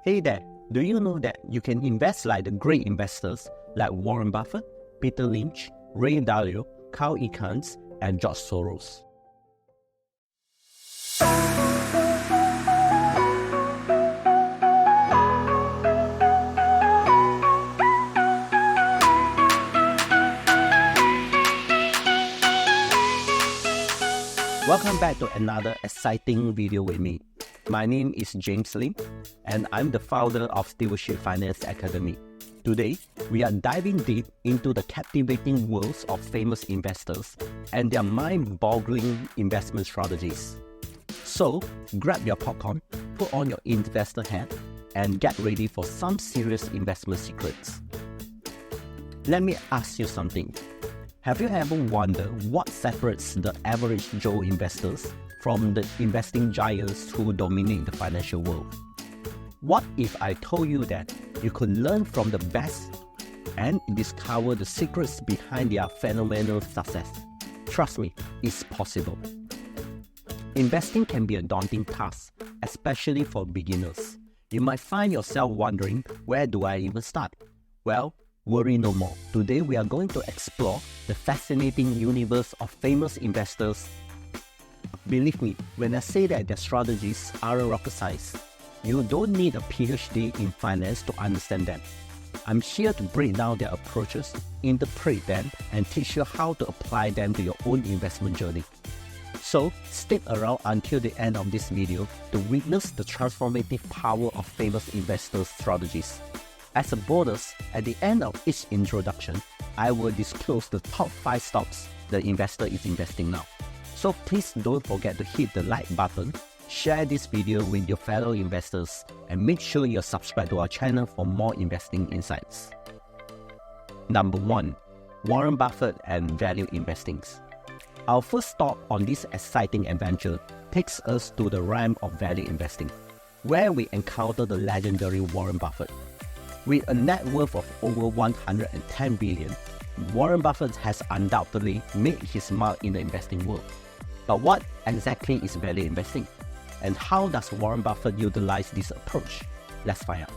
Hey there, do you know that you can invest like the great investors like Warren Buffett, Peter Lynch, Ray Dalio, Carl Icahn, and George Soros? Welcome back to another exciting video with me. My name is James Lim, and I'm the founder of Stewardship Finance Academy. Today, we are diving deep into the captivating worlds of famous investors and their mind-boggling investment strategies. So, grab your popcorn, put on your investor hat, and get ready for some serious investment secrets. Let me ask you something. Have you ever wondered what separates the average Joe investors from the investing giants who dominate the financial world? What if I told you that you could learn from the best and discover the secrets behind their phenomenal success? Trust me, it's possible. Investing can be a daunting task, especially for beginners. You might find yourself wondering, where do I even start? Well, worry no more. Today we are going to explore the fascinating universe of famous investors. Believe me, when I say that their strategies aren't rocket science, you don't need a PhD in finance to understand them. I'm here to break down their approaches, interpret them, and teach you how to apply them to your own investment journey. So, stick around until the end of this video to witness the transformative power of famous investors' strategies. As a bonus, at the end of each introduction, I will disclose the top 5 stocks the investor is investing now. So please don't forget to hit the like button, share this video with your fellow investors, and make sure you're subscribed to our channel for more investing insights. Number 1. Warren Buffett and value investing. Our first stop on this exciting adventure takes us to the realm of value investing, where we encounter the legendary Warren Buffett. With a net worth of over 110 billion, Warren Buffett has undoubtedly made his mark in the investing world. But what exactly is value investing? And how does Warren Buffett utilize this approach? Let's find out.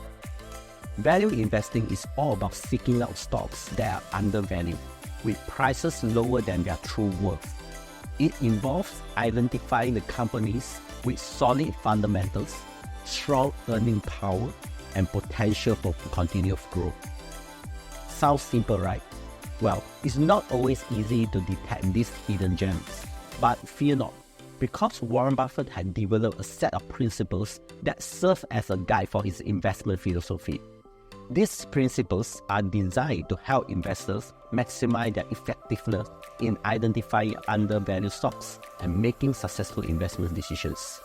Value investing is all about seeking out stocks that are undervalued, with prices lower than their true worth. It involves identifying the companies with solid fundamentals, strong earning power, and potential for continued growth. Sounds simple, right? Well, it's not always easy to detect these hidden gems. But fear not, because Warren Buffett had developed a set of principles that serve as a guide for his investment philosophy. These principles are designed to help investors maximize their effectiveness in identifying undervalued stocks and making successful investment decisions.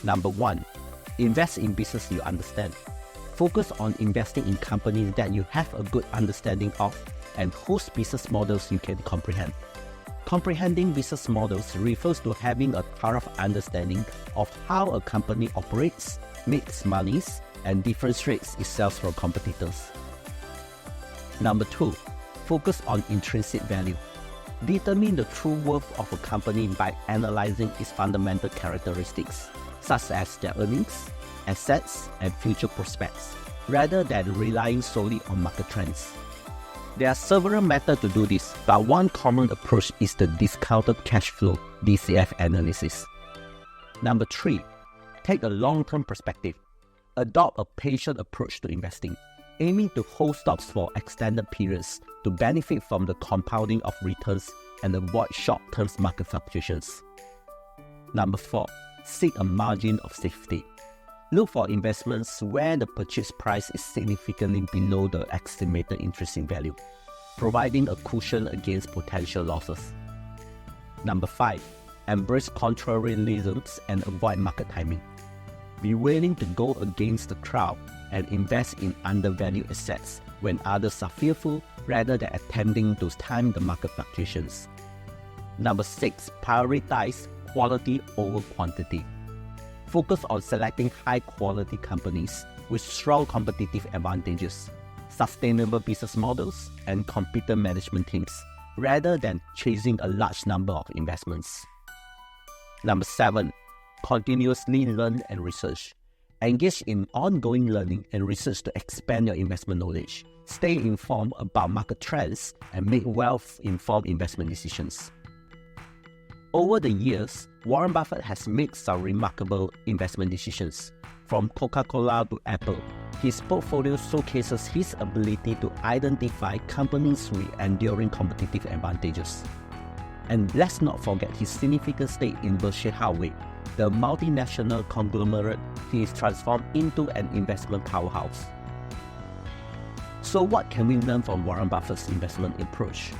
Number 1. Invest in business you understand. Focus on investing in companies that you have a good understanding of and whose business models you can comprehend. Comprehending business models refers to having a thorough understanding of how a company operates, makes money, and differentiates itself from competitors. Number 2. Focus on intrinsic value. Determine the true worth of a company by analyzing its fundamental characteristics, such as their earnings, assets, and future prospects, rather than relying solely on market trends. There are several methods to do this, but one common approach is the discounted cash flow (DCF) analysis. Number 3. Take a long-term perspective. Adopt a patient approach to investing, aiming to hold stocks for extended periods to benefit from the compounding of returns and avoid short-term market fluctuations. Number 4. Seek a margin of safety. Look for investments where the purchase price is significantly below the estimated intrinsic value, providing a cushion against potential losses. Number 5. Embrace contrarianism and avoid market timing. Be willing to go against the crowd and invest in undervalued assets when others are fearful, rather than attempting to time the market fluctuations. Number 6. Prioritize quality over quantity. Focus on selecting high-quality companies with strong competitive advantages, sustainable business models, and competent management teams, rather than chasing a large number of investments. Number 7. Continuously learn and research. Engage in ongoing learning and research to expand your investment knowledge. Stay informed about market trends and make wealth-informed investment decisions. Over the years, Warren Buffett has made some remarkable investment decisions. From Coca-Cola to Apple, his portfolio showcases his ability to identify companies with enduring competitive advantages. And let's not forget his significant stake in Berkshire Hathaway, the multinational conglomerate he is transformed into an investment powerhouse. So what can we learn from Warren Buffett's investment approach?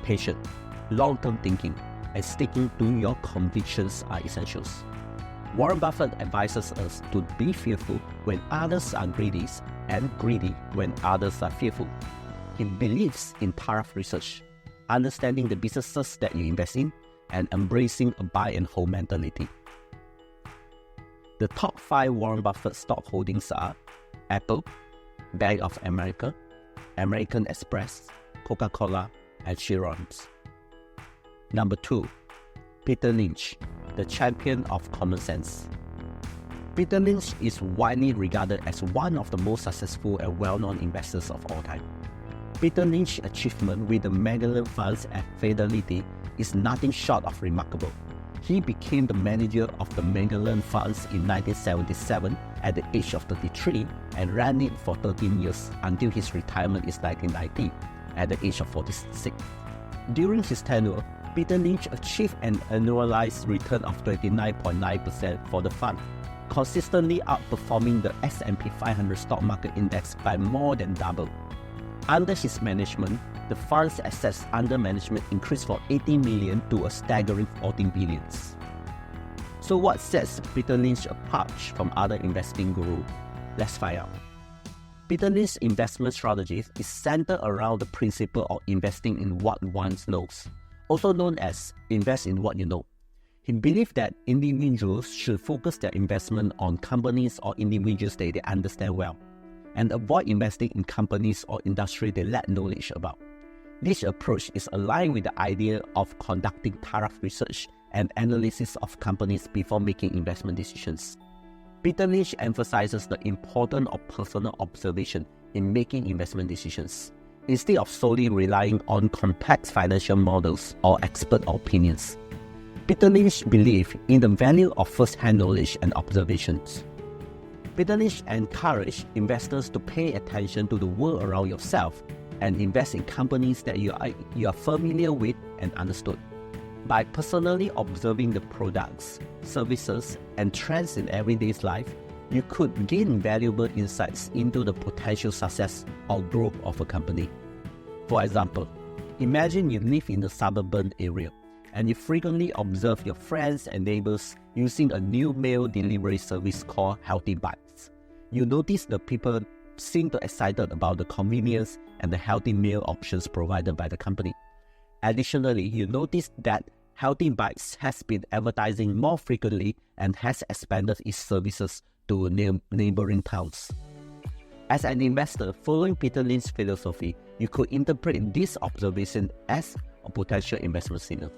Patience, long-term thinking, and sticking to your convictions are essentials. Warren Buffett advises us to be fearful when others are greedy and greedy when others are fearful. He believes in thorough research, understanding the businesses that you invest in, and embracing a buy and hold mentality. The top 5 Warren Buffett stock holdings are Apple, Bank of America, American Express, Coca-Cola, and Chevron's. Number 2, Peter Lynch, the champion of common sense. Peter Lynch is widely regarded as one of the most successful and well-known investors of all time. Peter Lynch's achievement with the Magellan Fund and Fidelity is nothing short of remarkable. He became the manager of the Magellan Funds in 1977 at the age of 33 and ran it for 13 years until his retirement in 1990 at the age of 46. During his tenure, Peter Lynch achieved an annualized return of 29.9% for the fund, consistently outperforming the S&P 500 stock market index by more than double. Under his management, the fund's assets under management increased from 80 million to a staggering 14 billion. So what sets Peter Lynch apart from other investing gurus? Let's find out. Peter Lynch's investment strategy is centered around the principle of investing in what one knows, also known as invest in what you know. He believed that individuals should focus their investment on companies or individuals that they understand well, and avoid investing in companies or industry they lack knowledge about. This approach is aligned with the idea of conducting thorough research and analysis of companies before making investment decisions. Peter Lynch emphasizes the importance of personal observation in making investment decisions, instead of solely relying on complex financial models or expert opinions. Peter Lynch believed in the value of first-hand knowledge and observations. Peter Lynch encouraged investors to pay attention to the world around yourself and invest in companies that you are familiar with and understood. By personally observing the products, services, and trends in everyday life, you could gain valuable insights into the potential success or growth of a company. For example, imagine you live in a suburban area and you frequently observe your friends and neighbors using a new meal delivery service called Healthy Bites. You notice the people seem excited about the convenience and the healthy meal options provided by the company. Additionally, you notice that Healthy Bites has been advertising more frequently and has expanded its services to neighboring towns. As an investor following Peter Lynch's philosophy, you could interpret this observation as a potential investment signal.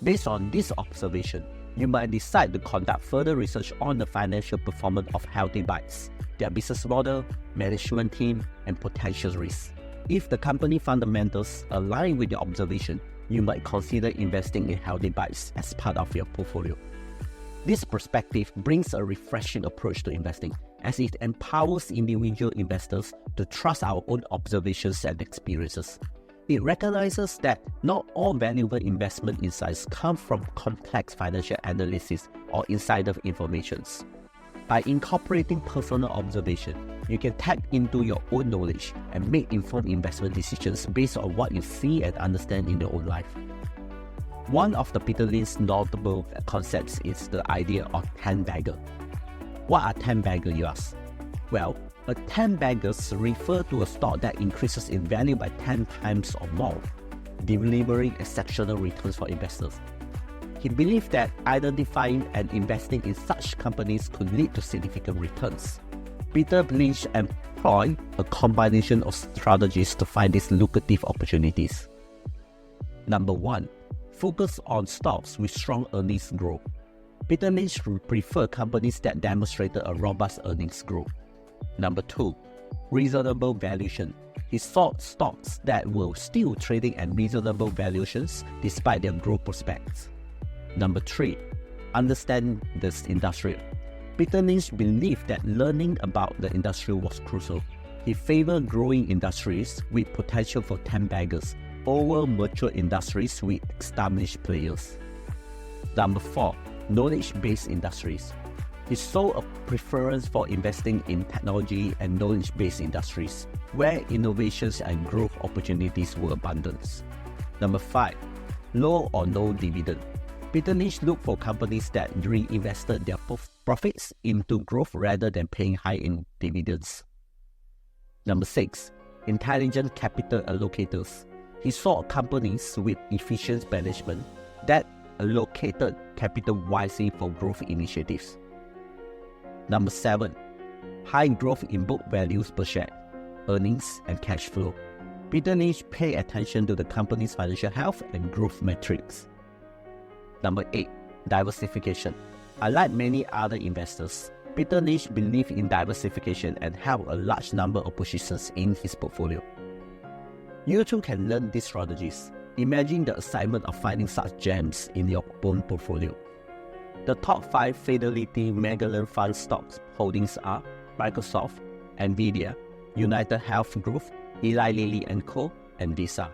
Based on this observation, you might decide to conduct further research on the financial performance of Healthy Bites, their business model, management team, and potential risks. If the company fundamentals align with your observation, you might consider investing in Healthy Bites as part of your portfolio. This perspective brings a refreshing approach to investing, as it empowers individual investors to trust our own observations and experiences. It recognizes that not all valuable investment insights come from complex financial analysis or insider information. By incorporating personal observation, you can tap into your own knowledge and make informed investment decisions based on what you see and understand in your own life. One of the Peter Lynch's notable concepts is the idea of 10 bagger. What are 10 bagger, you ask? Well, a 10 baggers refer to a stock that increases in value by 10 times or more, delivering exceptional returns for investors. He believed that identifying and investing in such companies could lead to significant returns. Peter Lynch employed a combination of strategies to find these lucrative opportunities. Number 1. Focus on stocks with strong earnings growth. Peter Lynch preferred companies that demonstrated a robust earnings growth. Number 2, reasonable valuation. He sought stocks that were still trading at reasonable valuations despite their growth prospects. Number 3, understand this industry. Peter Lynch believed that learning about the industry was crucial. He favored growing industries with potential for 10 baggers over mature industries with established players. Number 4, knowledge-based industries. He saw a preference for investing in technology and knowledge-based industries, where innovations and growth opportunities were abundant. Number 5, low or no dividend. Peter Lynch looked for companies that reinvested their profits into growth rather than paying high in dividends. Number 6, intelligent capital allocators. He saw companies with efficient management that allocated capital wisely for growth initiatives. Number 7, high growth in book values per share, earnings, and cash flow. Peter Lynch paid attention to the company's financial health and growth metrics. Number 8, diversification. Unlike many other investors, Peter Lynch believed in diversification and held a large number of positions in his portfolio. You too can learn these strategies. Imagine the excitement of finding such gems in your own portfolio. The top 5 Fidelity Magellan Fund stocks holdings are Microsoft, Nvidia, United Health Group, Eli Lilly & Co., and Visa.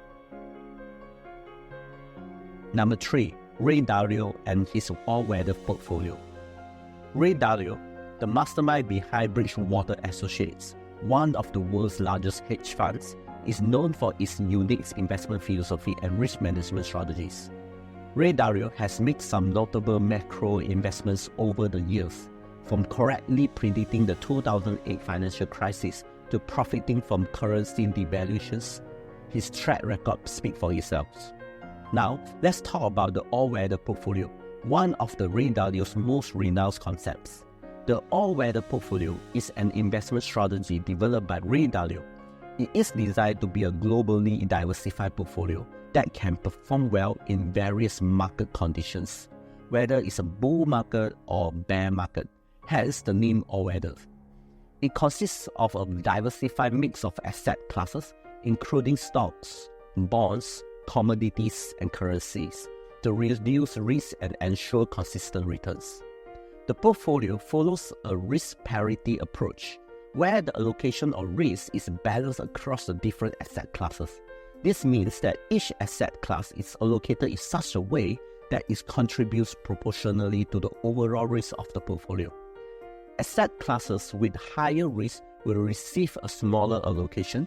Number 3, Ray Dalio and his All-Weather Portfolio. Ray Dalio, the mastermind behind Bridgewater Associates, one of the world's largest hedge funds, is known for its unique investment philosophy and risk management strategies. Ray Dalio has made some notable macro investments over the years, from correctly predicting the 2008 financial crisis to profiting from currency devaluations. His track record speaks for itself. Now, let's talk about the All-Weather Portfolio, one of the Ray Dalio's most renowned concepts. The All-Weather Portfolio is an investment strategy developed by Ray Dalio. It is designed to be a globally diversified portfolio that can perform well in various market conditions, whether it's a bull market or bear market, hence the name All-Weather. It consists of a diversified mix of asset classes, including stocks, bonds, commodities, and currencies, to reduce risk and ensure consistent returns. The portfolio follows a risk parity approach, where the allocation of risk is balanced across the different asset classes. This means that each asset class is allocated in such a way that it contributes proportionally to the overall risk of the portfolio. Asset classes with higher risk will receive a smaller allocation,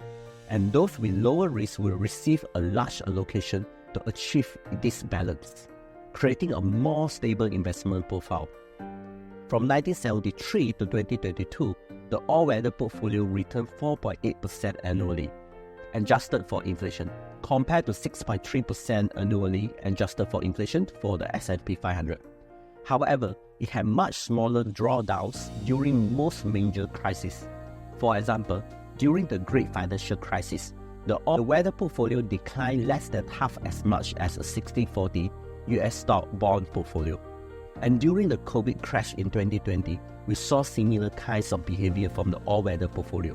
and those with lower risk will receive a large allocation to achieve this balance, creating a more stable investment profile. From 1973 to 2022, the All-Weather Portfolio returned 4.8% annually, adjusted for inflation, compared to 6.3% annually adjusted for inflation for the S&P 500. However, it had much smaller drawdowns during most major crises. For example, during the Great Financial Crisis, the All-Weather Portfolio declined less than half as much as a 60-40 US stock bond portfolio. And during the COVID crash in 2020, we saw similar kinds of behavior from the All-Weather Portfolio.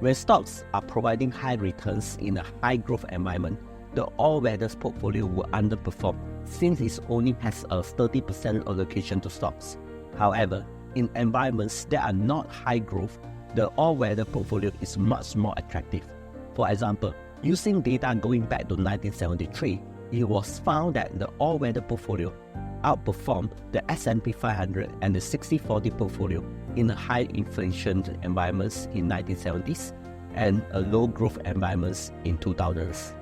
When stocks are providing high returns in a high-growth environment, the All-Weather Portfolio will underperform since it only has a 30% allocation to stocks. However, in environments that are not high growth, the All-Weather Portfolio is much more attractive. For example, using data going back to 1973, it was found that the All-Weather Portfolio outperformed the S&P 500 and the 60-40 portfolio in a high inflation environments in 1970s and a low growth environments in 2000s.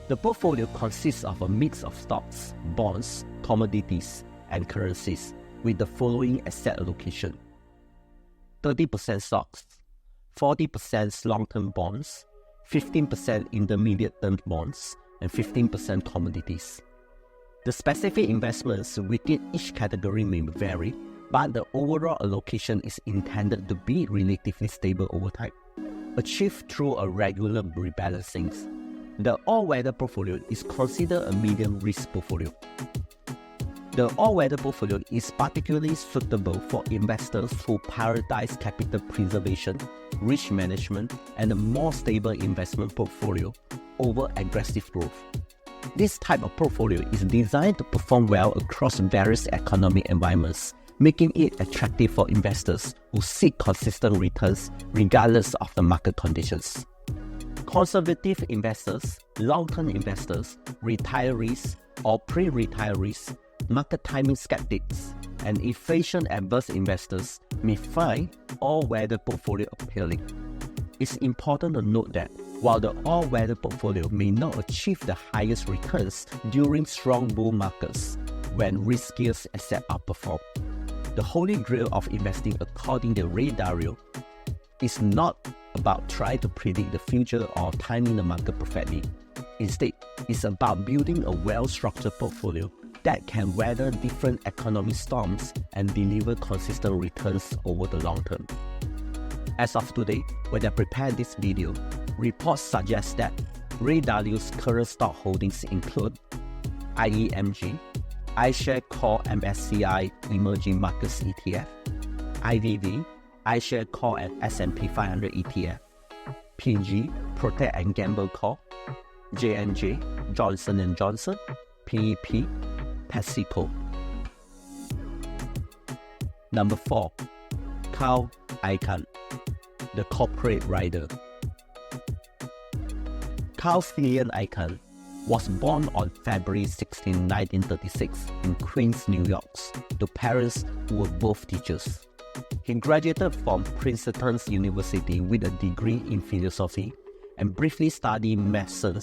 The portfolio consists of a mix of stocks, bonds, commodities, and currencies with the following asset allocation: 30% stocks, 40% long-term bonds, 15% intermediate-term bonds, and 15% commodities. The specific investments within each category may vary, but the overall allocation is intended to be relatively stable over time, achieved through a regular rebalancing. The All-Weather Portfolio is considered a medium-risk portfolio. The all-weather portfolio is particularly suitable for investors who prioritize capital preservation, risk management, and a more stable investment portfolio over aggressive growth. This type of portfolio is designed to perform well across various economic environments, making it attractive for investors who seek consistent returns regardless of the market conditions. Conservative investors, long-term investors, retirees or pre-retirees, market timing skeptics, and inflation-averse investors may find all-weather portfolio appealing. It's important to note that while the all-weather portfolio may not achieve the highest returns during strong bull markets when riskier assets outperform, the holy grail of investing, according to Ray Dalio, is not about trying to predict the future or timing the market perfectly. Instead, it's about building a well-structured portfolio that can weather different economic storms and deliver consistent returns over the long term. As of today, when I prepared this video, reports suggest that Ray Dalio's current stock holdings include IEMG, iShare Core MSCI Emerging Markets ETF, IVV, iShare Core and S&P 500 ETF, PG, Protect and Gamble Core, J&J, Johnson & Johnson, PEP, PepsiCo. Number 4. Carl Icahn, the corporate rider. Carl Icahn was born on February 16, 1936 in Queens, New York, to parents who were both teachers. He graduated from Princeton University with a degree in philosophy and briefly studied medicine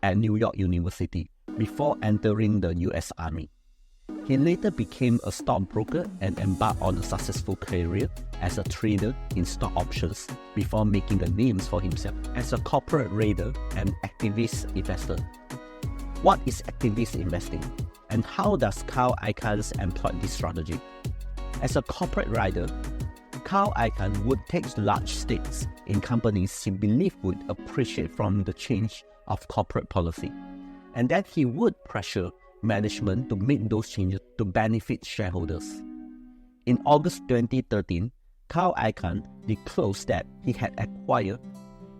at New York University before entering the US Army. He later became a stockbroker and embarked on a successful career as a trader in stock options before making a name for himself as a corporate raider and activist investor. What is activist investing, and how does Carl Icahn employ this strategy? As a corporate rider, Carl Icahn would take large stakes in companies he believed would appreciate from the change of corporate policy, and that he would pressure management to make those changes to benefit shareholders. In August 2013, Carl Icahn disclosed that he had acquired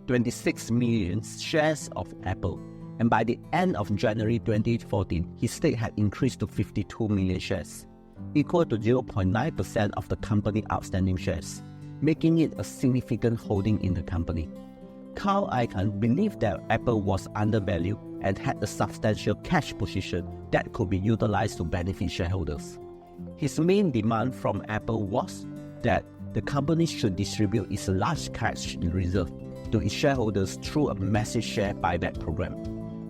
26 million shares of Apple, and by the end of January 2014, his stake had increased to 52 million shares, equal to 0.9% of the company's outstanding shares, making it a significant holding in the company. Carl Icahn believed that Apple was undervalued and had a substantial cash position that could be utilized to benefit shareholders. His main demand from Apple was that the company should distribute its large cash reserve to its shareholders through a massive share buyback program.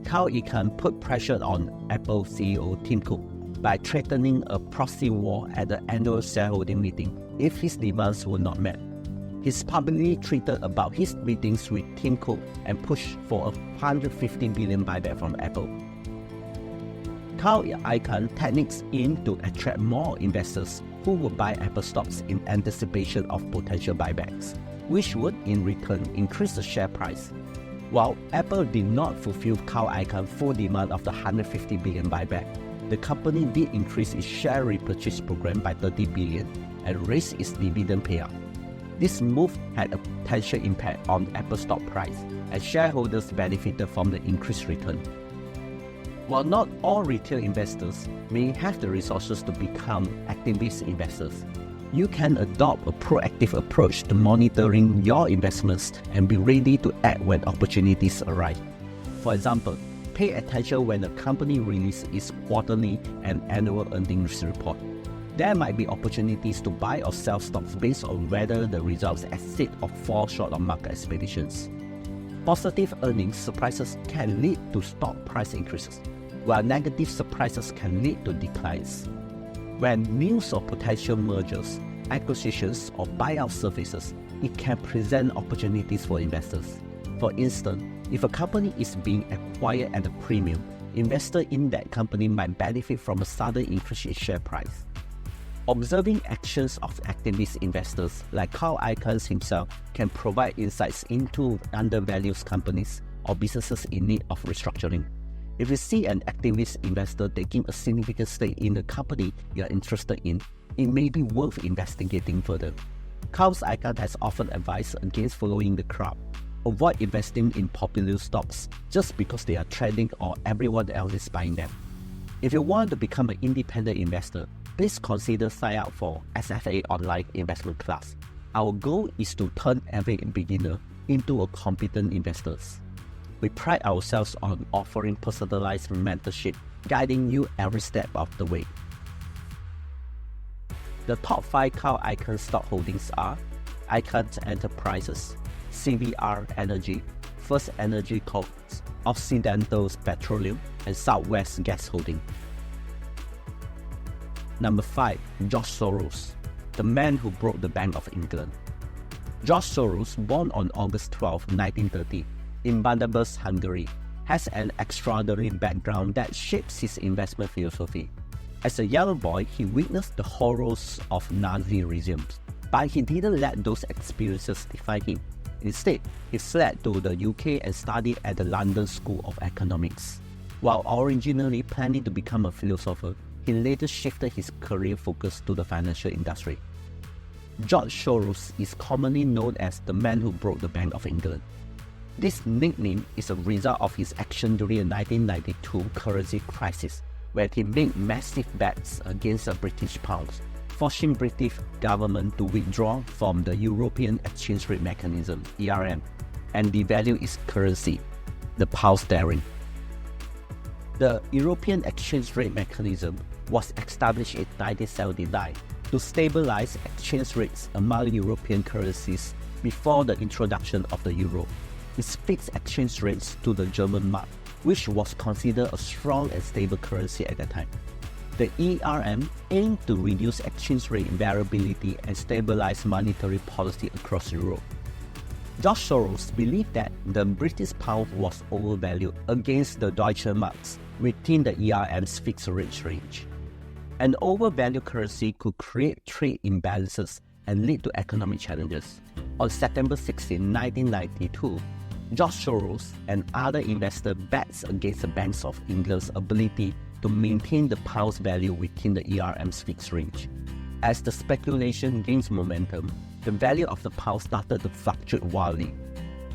Carl Icahn put pressure on Apple CEO Tim Cook by threatening a proxy war at the annual shareholding meeting if his demands were not met. He's publicly tweeted about his meetings with Tim Cook and pushed for a $150 billion buyback from Apple. Carl Icahn techniques aim to attract more investors who would buy Apple stocks in anticipation of potential buybacks, which would in return increase the share price. While Apple did not fulfill Carl Icahn's full demand of the $150 billion buyback, the company did increase its share repurchase program by $30 billion and raised its dividend payout. This move had a potential impact on Apple's stock price, and shareholders benefited from the increased return. While not all retail investors may have the resources to become activist investors, you can adopt a proactive approach to monitoring your investments and be ready to act when opportunities arise. For example, pay attention when a company releases its quarterly and annual earnings report. There might be opportunities to buy or sell stocks based on whether the results exceed or fall short of market expectations. Positive earnings surprises can lead to stock price increases, while negative surprises can lead to declines. When news of potential mergers, acquisitions, or buyout surfaces, it can present opportunities for investors. For instance, if a company is being acquired at a premium, investors in that company might benefit from a sudden increase in share price. Observing actions of activist investors like Carl Icahn himself can provide insights into undervalued companies or businesses in need of restructuring. If you see an activist investor taking a significant stake in the company you are interested in, it may be worth investigating further. Carl Icahn has often advised against following the crowd. Avoid investing in popular stocks just because they are trending or everyone else is buying them. If you want to become an independent investor, please consider signing up for SFA Online Investment Class. Our goal is to turn every beginner into a competent investor. We pride ourselves on offering personalized mentorship, guiding you every step of the way. The top 5 Carl Icahn stock holdings are Icahn Enterprises, CVR Energy, First Energy Corp, Occidental Petroleum, and Southwest Gas Holding. Number 5. George Soros, the man who broke the Bank of England. George Soros, born on August 12, 1930, in Budapest, Hungary, has an extraordinary background that shapes his investment philosophy. As a young boy, he witnessed the horrors of Nazi regimes, but he didn't let those experiences define him. Instead, he fled to the UK and studied at the London School of Economics. While originally planning to become a philosopher, he later shifted his career focus to the financial industry. George Soros is commonly known as the man who broke the Bank of England. This nickname is a result of his action during the 1992 currency crisis, where he made massive bets against the British pound, forcing British government to withdraw from the European Exchange Rate Mechanism ERM and devalue its currency, the pound sterling. The European Exchange Rate Mechanism was established in 1979 to stabilize exchange rates among European currencies before the introduction of the euro. It fixed exchange rates to the German mark, which was considered a strong and stable currency at that time. The ERM aimed to reduce exchange rate variability and stabilize monetary policy across Europe. George Soros believed that the British pound was overvalued against the Deutsche Marks within the ERM's fixed rate range. An overvalued currency could create trade imbalances and lead to economic challenges. On September 16, 1992, George Soros and other investors bet against the Bank of England's ability to maintain the pound's value within the ERM's fixed range. As the speculation gains momentum, the value of the pound started to fluctuate wildly.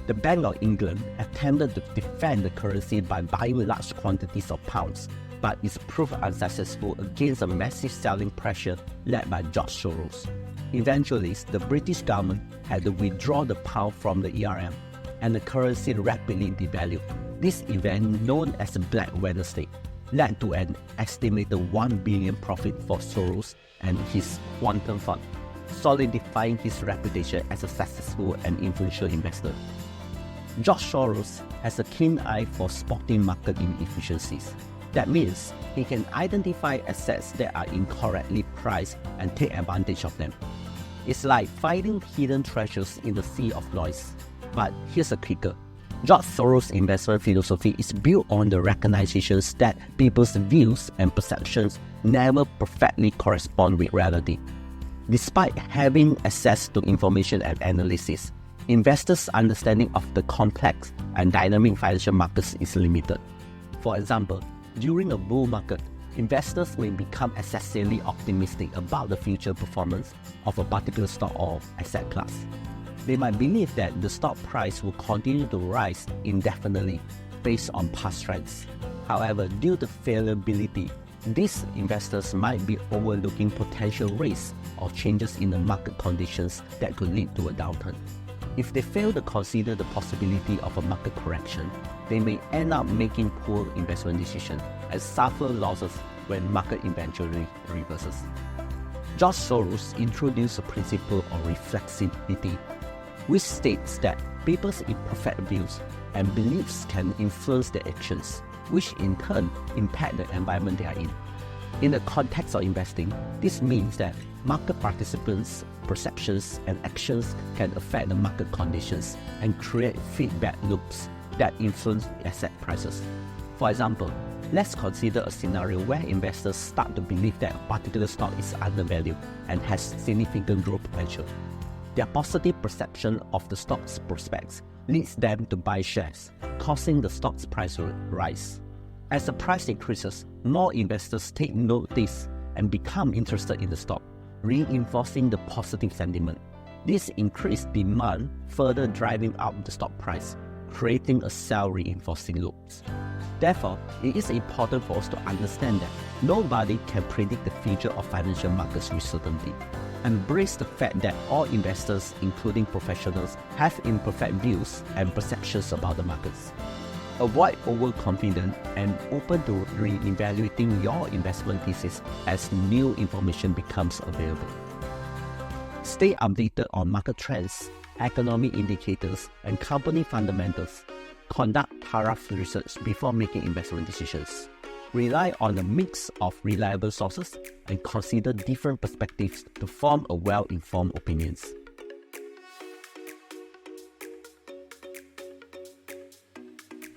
The Bank of England attempted to defend the currency by buying large quantities of pounds, but it proved unsuccessful against a massive selling pressure led by George Soros. Eventually, the British government had to withdraw the pound from the ERM, and the currency rapidly devalued. This event, known as the Black Wednesday, led to an estimated $1 billion profit for Soros and his quantum fund, solidifying his reputation as a successful and influential investor. George Soros has a keen eye for spotting market inefficiencies. That means he can identify assets that are incorrectly priced and take advantage of them. It's like finding hidden treasures in the sea of noise. But here's a kicker. George Soros' investment philosophy is built on the recognition that people's views and perceptions never perfectly correspond with reality. Despite having access to information and analysis, investors' understanding of the complex and dynamic financial markets is limited. For example, during a bull market, investors may become excessively optimistic about the future performance of a particular stock or asset class. They might believe that the stock price will continue to rise indefinitely based on past trends. However, due to fallibility, these investors might be overlooking potential risks or changes in the market conditions that could lead to a downturn. If they fail to consider the possibility of a market correction, they may end up making poor investment decisions and suffer losses when market eventually reverses. George Soros introduced a principle of reflexivity, which states that people's imperfect views and beliefs can influence their actions, which in turn impact the environment they are in. In the context of investing, this means that market participants' perceptions and actions can affect the market conditions and create feedback loops that influence asset prices. For example, let's consider a scenario where investors start to believe that a particular stock is undervalued and has significant growth potential. Their positive perception of the stock's prospects leads them to buy shares, causing the stock's price to rise. As the price increases, more investors take notice and become interested in the stock, reinforcing the positive sentiment. This increased demand further driving up the stock price, creating a self-reinforcing loop. Therefore, it is important for us to understand that nobody can predict the future of financial markets with certainty. Embrace the fact that all investors, including professionals, have imperfect views and perceptions about the markets. Avoid overconfidence and open to re-evaluating your investment thesis as new information becomes available. Stay updated on market trends, economic indicators, and company fundamentals. Conduct thorough research before making investment decisions. Rely on a mix of reliable sources and consider different perspectives to form a well-informed opinions.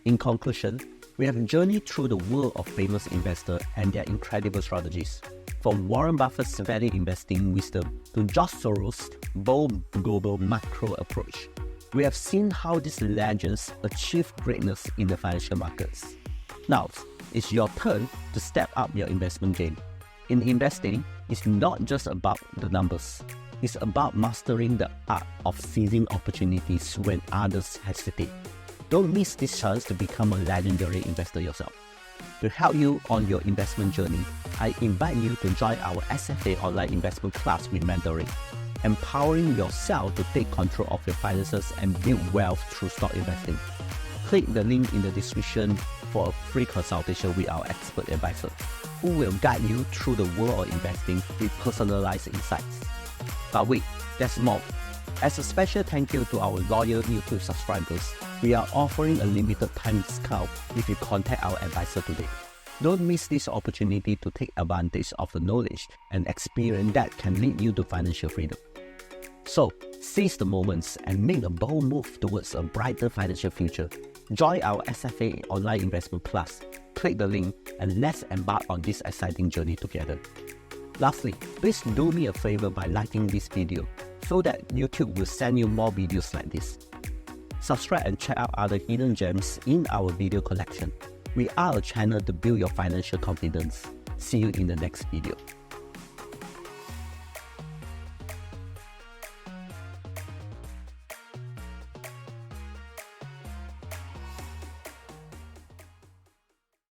In conclusion, we have journeyed through the world of famous investors and their incredible strategies. From Warren Buffett's value investing wisdom to George Soros' bold global macro approach, we have seen how these legends achieve greatness in the financial markets. Now, it's your turn to step up your investment game. In investing, it's not just about the numbers. It's about mastering the art of seizing opportunities when others hesitate. Don't miss this chance to become a legendary investor yourself. To help you on your investment journey, I invite you to join our SFA online investment class with mentoring, empowering yourself to take control of your finances and build wealth through stock investing. Click the link in the description for a free consultation with our expert advisor, who will guide you through the world of investing with personalized insights. But wait, there's more. As a special thank you to our loyal YouTube subscribers, we are offering a limited time discount if you contact our advisor today. Don't miss this opportunity to take advantage of the knowledge and experience that can lead you to financial freedom. So, seize the moments and make a bold move towards a brighter financial future. Join our SFA online investment class. Click the link and let's embark on this exciting journey together. Lastly, please do me a favor by liking this video so that YouTube will send you more videos like this. Subscribe and check out other hidden gems in our video collection. We are a channel to build your financial confidence. See you in the next video.